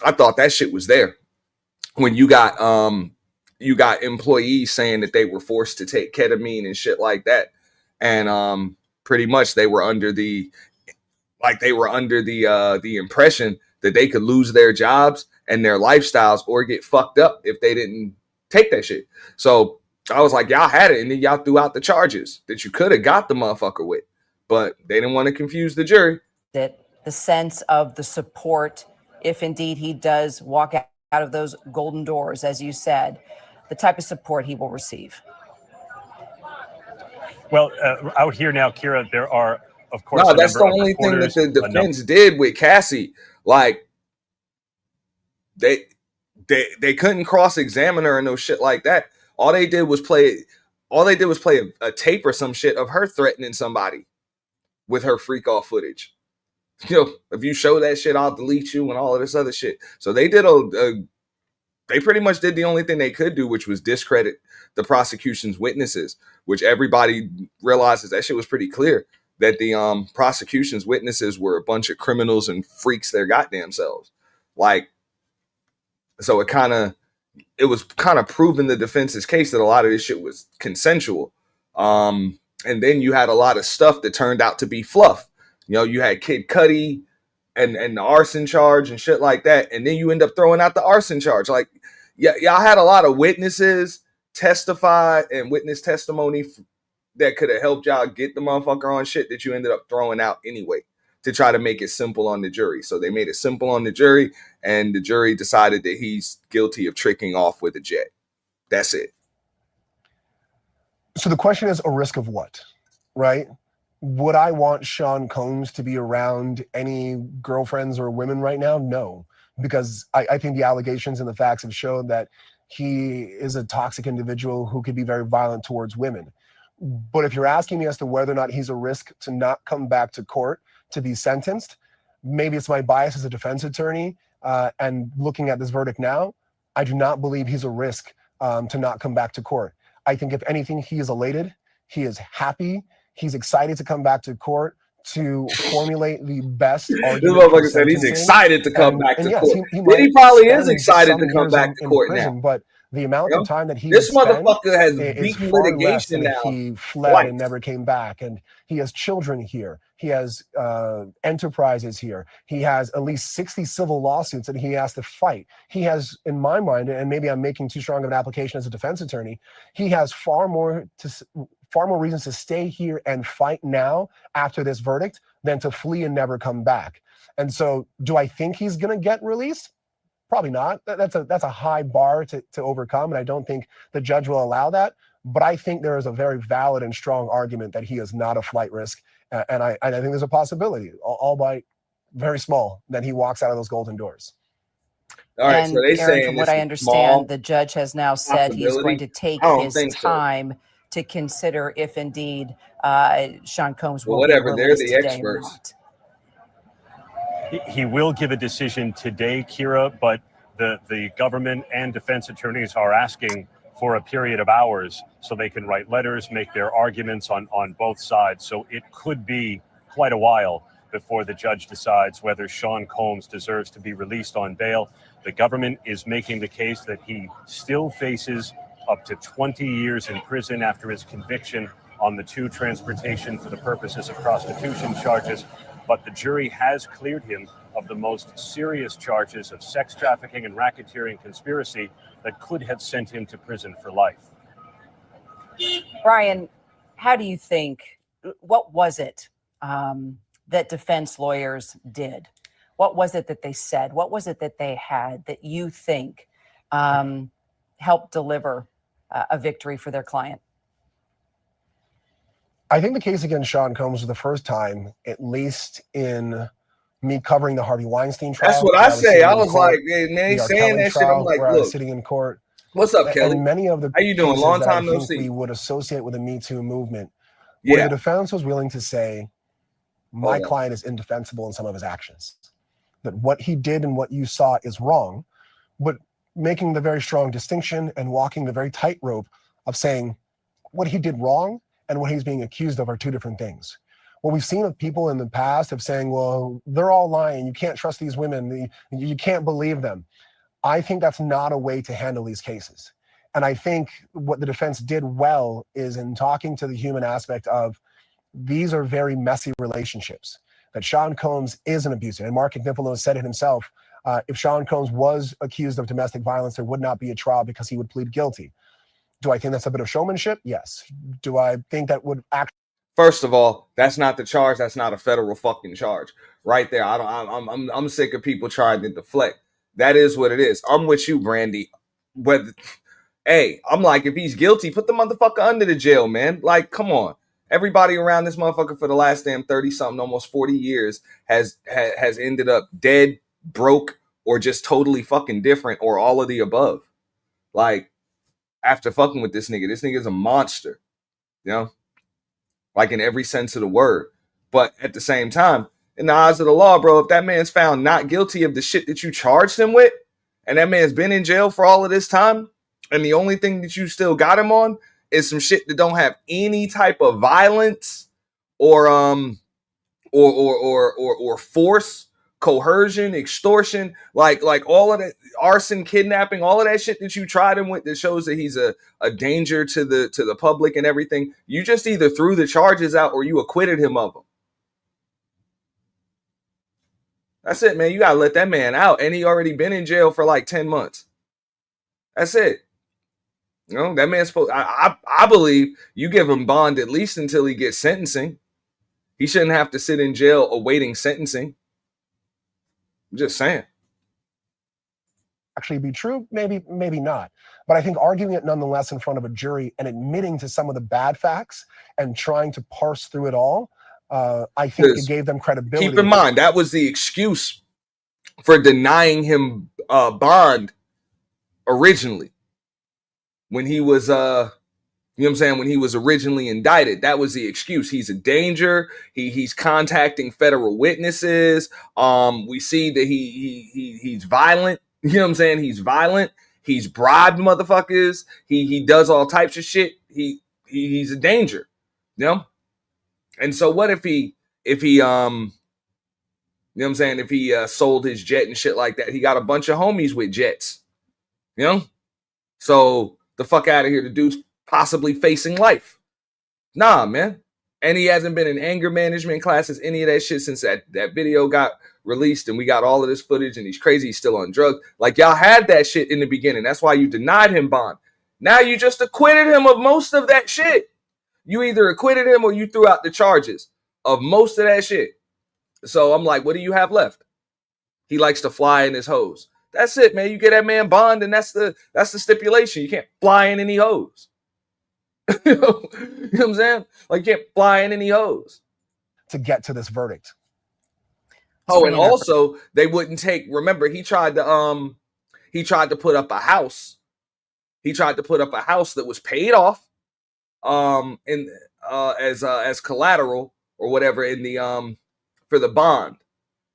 I thought that shit was there. When you got employees saying that they were forced to take ketamine and shit like that. And pretty much they were under the impression that they could lose their jobs and their lifestyles or get fucked up if they didn't take that shit. So I was like, y'all had it, and then y'all threw out the charges that you could have got the motherfucker with, but they didn't want to confuse the jury. The sense of the support, if indeed he does walk out of those golden doors, as you said, the type of support he will receive. Well, out here now, Kira, there are, of course, no, that's the only thing that the defense did with Cassie. Like, they couldn't cross-examine her and no shit like that. All they did was play a tape or some shit of her threatening somebody with her freak off footage. You know, if you show that shit, I'll delete you and all of this other shit. So they did they pretty much did the only thing they could do, which was discredit the prosecution's witnesses, which everybody realizes that shit was pretty clear that the prosecution's witnesses were a bunch of criminals and freaks their goddamn selves. Like, so it was kind of proving the defense's case that a lot of this shit was consensual. And then you had a lot of stuff that turned out to be fluff. You know, you had Kid Cudi and the arson charge and shit like that. And then you end up throwing out the arson charge. Like, yeah, y'all had a lot of witnesses testify and witness testimony that could have helped y'all get the motherfucker on shit that you ended up throwing out anyway to try to make it simple on the jury. So they made it simple on the jury, and the jury decided that he's guilty of tricking off with a jet. That's it. So the question is, a risk of what, right? Would I want Sean Combs to be around any girlfriends or women right now? No, because I think the allegations and the facts have shown that he is a toxic individual who could be very violent towards women. But if you're asking me as to whether or not he's a risk to not come back to court to be sentenced, maybe it's my bias as a defense attorney and looking at this verdict now, I do not believe he's a risk to not come back to court. I think if anything, he is elated. He is happy. He's excited to come back to court to formulate the best argument. This motherfucker said he's excited to come back to yes, court. He probably is excited to come back to court prison, now. But the amount of time that he this spent motherfucker has is beaten far litigation less than now. if he fled Twice. and never came back. And he has children here. He has enterprises here. He has at least 60 civil lawsuits that he has to fight. He has, in my mind, and maybe I'm making too strong of an application as a defense attorney, he has far more reasons to stay here and fight now after this verdict than to flee and never come back. And so do I think he's going to get released? Probably not. That's a high bar to overcome, and I don't think the judge will allow that. But I think there is a very valid and strong argument that he is not a flight risk, and I think there's a possibility, albeit very small, that he walks out of those golden doors. All right, and so they Aaron, saying from what I understand, the judge has now said he's going to take his time to consider if indeed Sean Combs will be released they're the today experts. or not. He will give a decision today, Kira, but the government and defense attorneys are asking for a period of hours so they can write letters, make their arguments on both sides. So it could be quite a while before the judge decides whether Sean Combs deserves to be released on bail. The government is making the case that he still faces up to 20 years in prison after his conviction on the 2 transportation for the purposes of prostitution charges. But the jury has cleared him of the most serious charges of sex trafficking and racketeering conspiracy that could have sent him to prison for life. Brian, how do you think, what was it that defense lawyers did? What was it that they said? What was it that they had that you think helped deliver a victory for their client? I think the case against Sean Combs was the first time, at least in me covering the Harvey Weinstein trial. That's what I say. I was like, man, they saying that shit. I'm like, look, I look, was sitting in court. What's up, Kelly? And many of the how you doing? Long time no see. We would associate with the Me Too movement. Yeah. Where the defense was willing to say, my client is indefensible in some of his actions. That what he did and what you saw is wrong, but making the very strong distinction and walking the very tightrope of saying what he did wrong and what he's being accused of are 2 different things. What we've seen of people in the past of saying, well, they're all lying. You can't trust these women. You can't believe them. I think that's not a way to handle these cases. And I think what the defense did well is in talking to the human aspect of these are very messy relationships, that Sean Combs is an abuser. And Mark Agnifilo said it himself. If Sean Combs was accused of domestic violence, there would not be a trial because he would plead guilty. Do I think that's a bit of showmanship? Yes. Do I think that would actually? First of all, that's not the charge. That's not a federal fucking charge. Right there. I'm sick of people trying to deflect. That is what it is. I'm with you, Brandy. Hey, I'm like, if he's guilty, put the motherfucker under the jail, man. Like, come on. Everybody around this motherfucker for the last damn 30-something, almost 40 years has ended up dead, broke, or just totally fucking different, or all of the above. Like, after fucking with this nigga's a monster, you know, like in every sense of the word. But at the same time, in the eyes of the law, bro, if that man's found not guilty of the shit that you charged him with, and that man's been in jail for all of this time, and the only thing that you still got him on is some shit that don't have any type of violence or force, coercion, extortion, like all of that, arson, kidnapping, all of that shit that you tried him with that shows that he's a danger to the public and everything. You just either threw the charges out or you acquitted him of them. That's it, man. You gotta let that man out, and he already been in jail for like 10 months. That's it. You know, that man's supposed. I believe you give him bond at least until he gets sentencing. He shouldn't have to sit in jail awaiting sentencing. I'm just saying. Actually be true, maybe not. But I think arguing it nonetheless in front of a jury and admitting to some of the bad facts and trying to parse through it all, I think it gave them credibility. Keep in mind, that was the excuse for denying him bond originally when he was you know what I'm saying, when he was originally indicted. That was the excuse. He's a danger. He's contacting federal witnesses. We see that he's violent. You know what I'm saying? He's violent. He's bribed motherfuckers. He does all types of shit. He's a danger. You know? And so what if he you know what I'm saying, if he sold his jet and shit like that? He got a bunch of homies with jets. You know? So the fuck out of here. The dude's possibly facing life. Nah, man. And he hasn't been in anger management classes, any of that shit, since that video got released and we got all of this footage, and he's crazy. He's still on drugs. Like, y'all had that shit in the beginning. That's why you denied him bond. Now you just acquitted him of most of that shit. You either acquitted him or you threw out the charges of most of that shit. So I'm like, what do you have left? He likes to fly in his hose. That's it, man. You get that man bond, and that's the stipulation. You can't fly in any hose. You know what I'm saying? Like, you can't fly in any hose to get to this verdict. Oh, and also they wouldn't take. Remember, he tried to put up a house. He tried to put up a house that was paid off, as collateral or whatever in the for the bond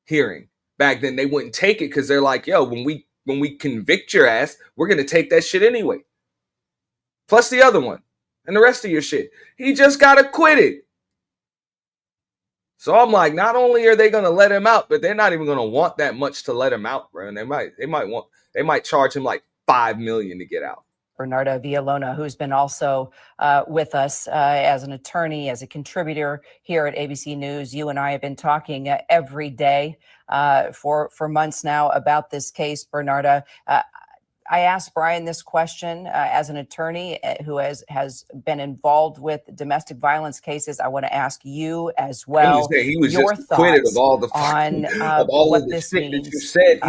hearing. Back then, they wouldn't take it because they're like, yo, when we convict your ass, we're gonna take that shit anyway. Plus the other one and the rest of your shit. He just got acquitted. So I'm like, not only are they gonna let him out, but they're not even gonna want that much to let him out, bro. And they might charge him like $5 million to get out. Bernarda Villalona, who's been also with us as an attorney, as a contributor here at ABC News. You and I have been talking every day for months now about this case, Bernarda. I asked Brian this question as an attorney who has been involved with domestic violence cases. I want to ask you as well. He was your just acquitted of all the on what of this shit means. that you said.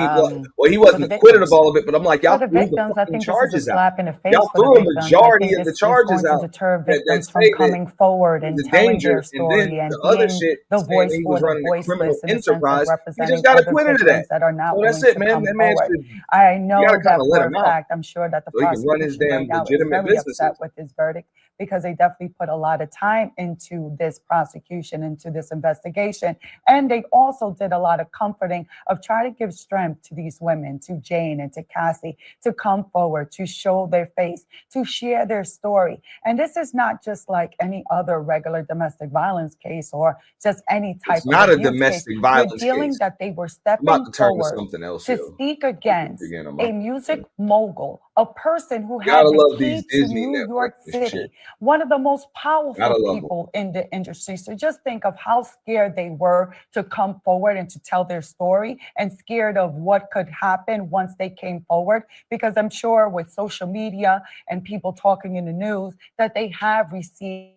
He wasn't acquitted of all of it, but I'm like, y'all for the threw victims, the I think charges this is a out. slap in the face Y'all for threw the a victims. majority I think of the this is charges going out to deter that victims from say coming forward and the telling danger, their story and and then the other being shit the saying voice he for was the running a criminal voiceless in the sense of enterprise. He just representing got other acquitted of that. victims that are not So that's willing it, to man. come That man forward. should. I You know gotta kind that of let for a him out fact. I'm sure that the so he can run his prosecution damn right now is legitimate very businesses. upset with this verdict because they definitely put a lot of time into this prosecution, into this investigation. And they also did a lot of comforting of trying to give strength to these women, to Jane and to Cassie, to come forward, to show their face, to share their story. And this is not just like any other regular domestic violence case or just any type It's of not a abuse domestic case. violence We're dealing case. that they were I'm stepping about to turn to forward something else, to yo. speak against a music mogul, a person who had Gotta the love key these to Disney New York Networks and shit. City, one of the most Gotta powerful love 'em. people in the industry. So just think of how scared they were to come forward and to tell their story, and scared of what could happen once they came forward. Because I'm sure with social media and people talking in the news that they have received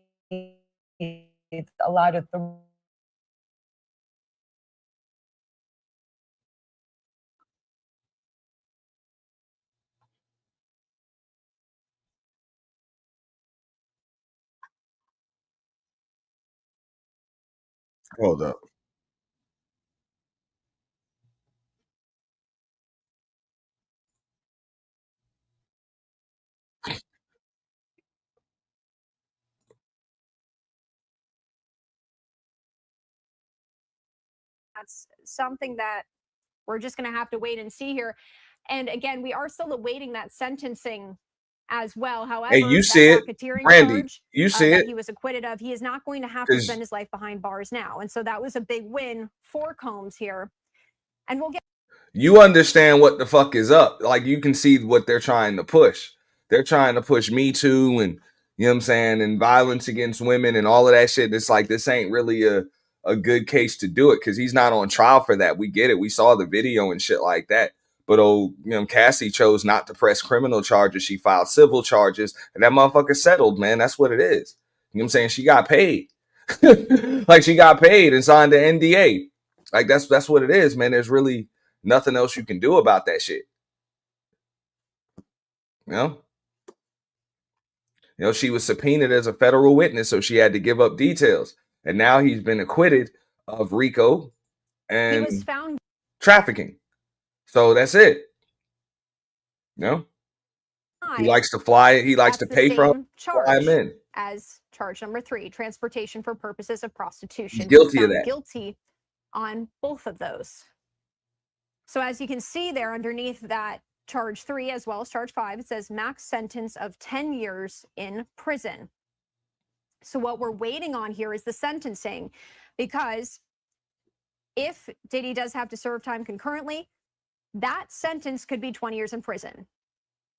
a lot of Hold up. That's something that we're just going to have to wait and see here. And again, we are still awaiting that sentencing as well. However, Hey, you see it, racketeering Brandy. charge You see that it. he was acquitted of, he is not going to have to 'Cause spend his life behind bars now. And so that was a big win for Combs here. And we'll get. You understand what the fuck is up. Like, you can see what they're trying to push. They're trying to push Me Too and, you know what I'm saying, and violence against women and all of that shit. It's like, this ain't really a good case to do it because he's not on trial for that. We get it. We saw the video and shit like that. But Cassie chose not to press criminal charges. She filed civil charges, and that motherfucker settled, man. That's what it is. You know what I'm saying? She got paid. Like, she got paid and signed the NDA. Like, that's what it is, man. There's really nothing else you can do about that shit. You know, she was subpoenaed as a federal witness, so she had to give up details. And now he's been acquitted of RICO and he was found trafficking. So that's it. No? He likes to fly. He likes to pay for him, fly him in. As charge number 3, transportation for purposes of prostitution. He's guilty He's of found that. Guilty on both of those. So as you can see there underneath that charge 3 as well as charge 5, it says max sentence of 10 years in prison. So what we're waiting on here is the sentencing, because if Diddy does have to serve time concurrently, that sentence could be 20 years in prison,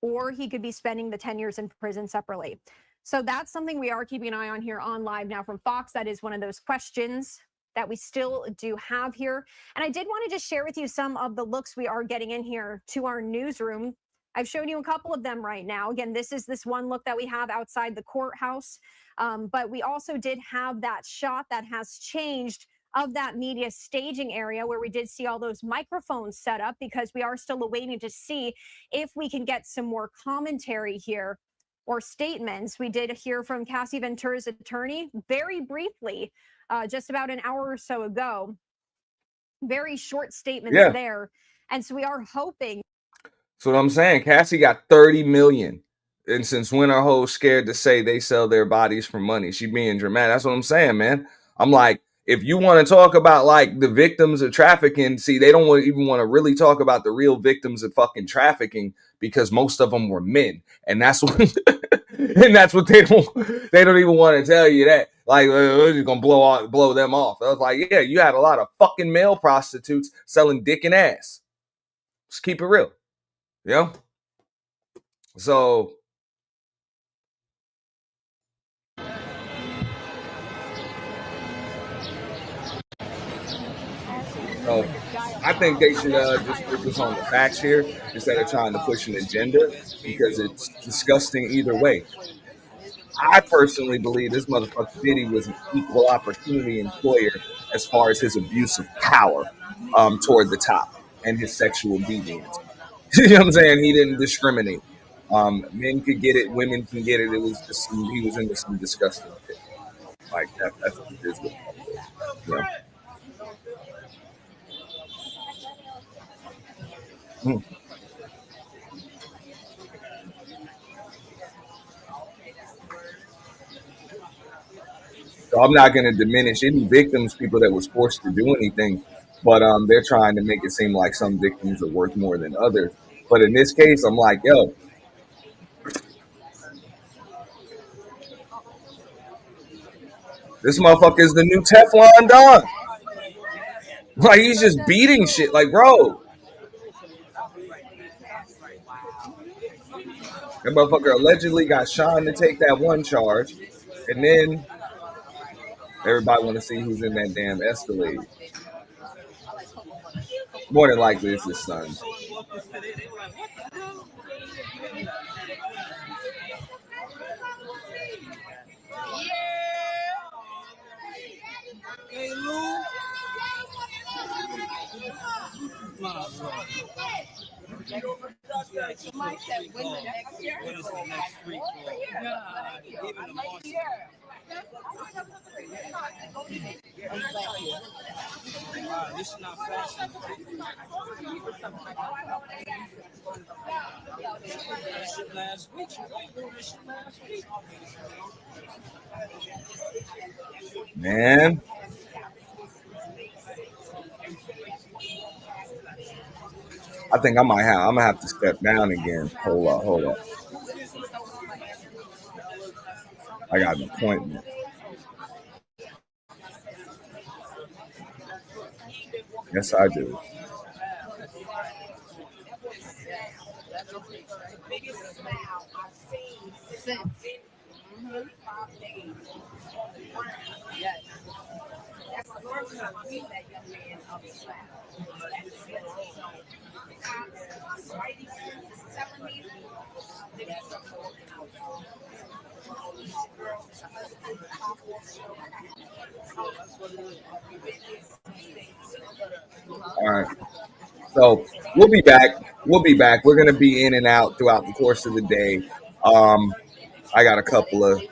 or he could be spending the 10 years in prison separately. So that's something we are keeping an eye on here on Live Now from Fox. That is one of those questions that we still do have here. And I did want to just share with you some of the looks we are getting in here to our newsroom. I've shown you a couple of them right now. Again, this is this one look that we have outside the courthouse. But we also did have that shot that has changed of that media staging area where we did see all those microphones set up, because we are still awaiting to see if we can get some more commentary here or statements. We did hear from Cassie Ventura's attorney very briefly, just about an hour or so ago. Very short statements there. And so we are hoping. So what I'm saying, Cassie got 30 million. And since when are hoes scared to say they sell their bodies for money? She being dramatic. That's what I'm saying, man. I'm like, if you want to talk about like the victims of trafficking, see, they don't even want to really talk about the real victims of fucking trafficking, because most of them were men. And that's what and that's what they don't even want to tell you, that like we're just gonna blow them off. I was like, yeah, you had a lot of fucking male prostitutes selling dick and ass. Let's keep it real. You know? So I think they should just focus on the facts here instead of trying to push an agenda, because it's disgusting either way. I personally believe this motherfucker Diddy was an equal opportunity employer as far as his abuse of power toward the top and his sexual deviance. You know what I'm saying? He didn't discriminate. Men could get it, women can get it. It was just he was into some disgusting shit. Like that's what it is with him. You know? So I'm not going to diminish any victims, people that was forced to do anything, but they're trying to make it seem like some victims are worth more than others. But in this case, I'm like, yo, this motherfucker is the new Teflon Don. Like, he's just beating shit. Like, bro, that motherfucker allegedly got Sean to take that one charge, and then everybody want to see who's in that damn Escalade. More than likely, it's his son. Man, I think I'm gonna have to step down again. Hold up. I got an appointment. Yes, I do. All right. So we'll be back. We're gonna be in and out throughout the course of the day. I got a couple of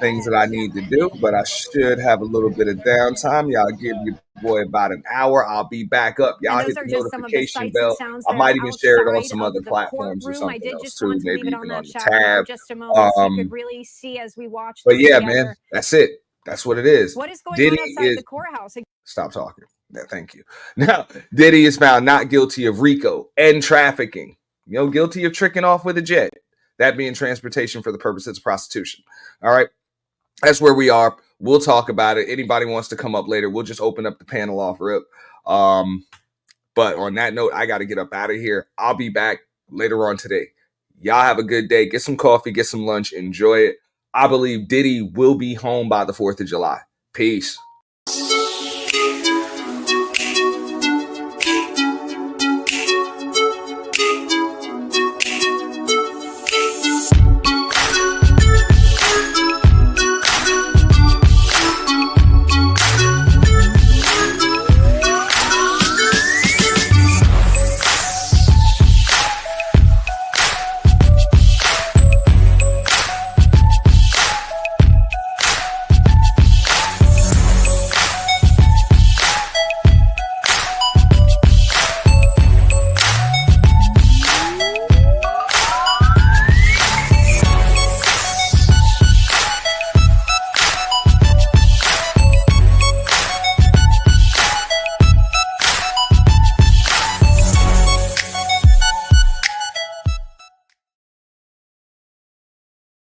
things that I need to do, but I should have a little bit of downtime. Y'all give your boy about an hour. I'll be back up. And Y'all those hit are the just some of the notification sights and bell. sounds I that are might even share it on outside some of other the platforms or courtroom. I something did else just want too, to leave maybe it on even on that the shadow for tab. just a moment so you could really see as we watch But this yeah, together. man, that's it. That's what it is. What is going Diddy on outside is the courthouse? stop talking. Yeah, thank you. Now, Diddy is found not guilty of RICO and trafficking. Guilty of tricking off with a jet. That being transportation for the purposes of prostitution. All right. That's where we are. We'll talk about it. Anybody wants to come up later, we'll just open up the panel off rip. But on that note, I got to get up out of here. I'll be back later on today. Y'all have a good day. Get some coffee, get some lunch, enjoy it. I believe Diddy will be home by the 4th of July. Peace.